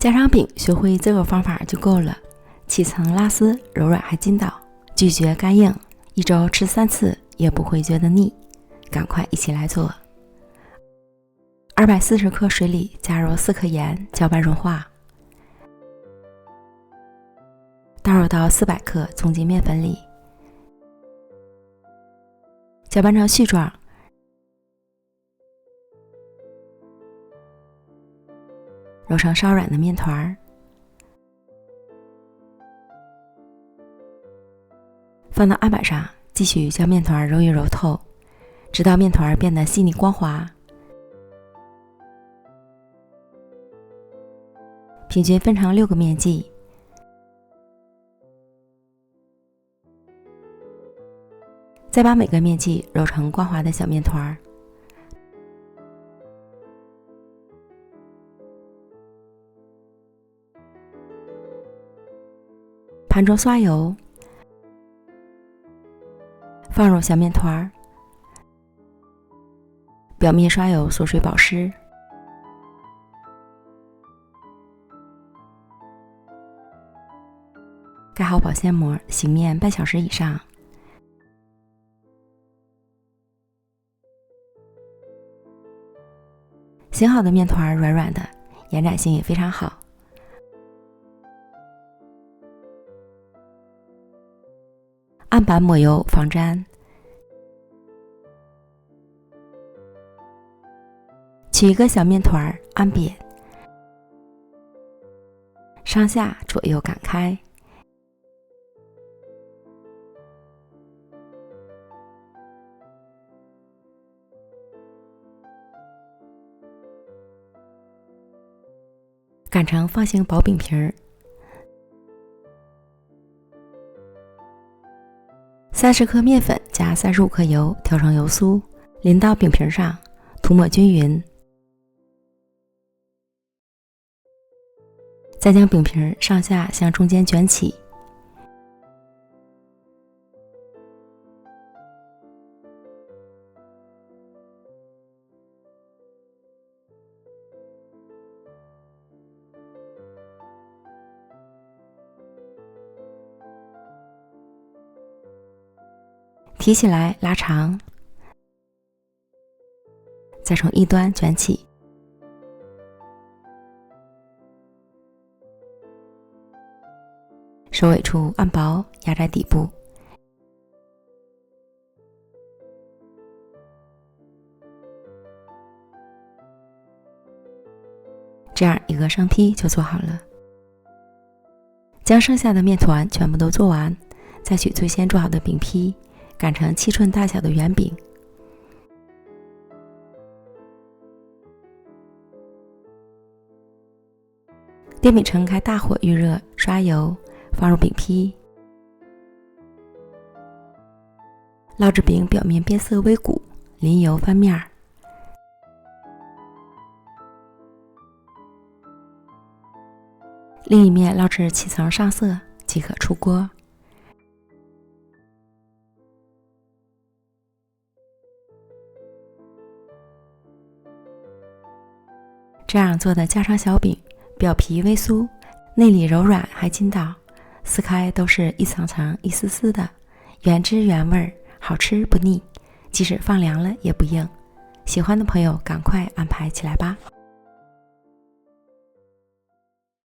家常饼学会这个方法就够了，起层拉丝，柔软还筋道，咀嚼干硬，1周吃3次也不会觉得腻。赶快一起来做。240克水里加入4克盐，搅拌融化。倒入到400克葱筋面粉里，搅拌成絮状。揉成稍软的面团，放到案板上，继续将面团揉一揉透，直到面团变得细腻光滑。平均分成6个面剂，再把每个面剂揉成光滑的小面团。盘中刷油，放入小面团，表面刷油锁水保湿。盖好保鲜膜，醒面半小时以上。醒好的面团软软的，延展性也非常好。案板抹油防粘，取一个小面团按扁，上下左右擀开，擀成方形薄饼皮儿。30克面粉加35克油调成油酥，淋到饼皮上，涂抹均匀。再将饼皮上下向中间卷起，提起来拉长，再从一端卷起，首尾处按薄压在底部，这样一个生坯就做好了。将剩下的面团全部都做完，再取最先做好的饼坯，擀成7寸大小的圆饼。电饼铛开大火预热，刷油，放入饼坯，烙至饼表面变色微鼓，淋油翻面，另一面烙至起层上色即可出锅。这样做的家常小饼，表皮微酥，内里柔软还筋道，撕开都是一层层一丝丝的，原汁原味，好吃不腻，即使放凉了也不硬。喜欢的朋友赶快安排起来吧。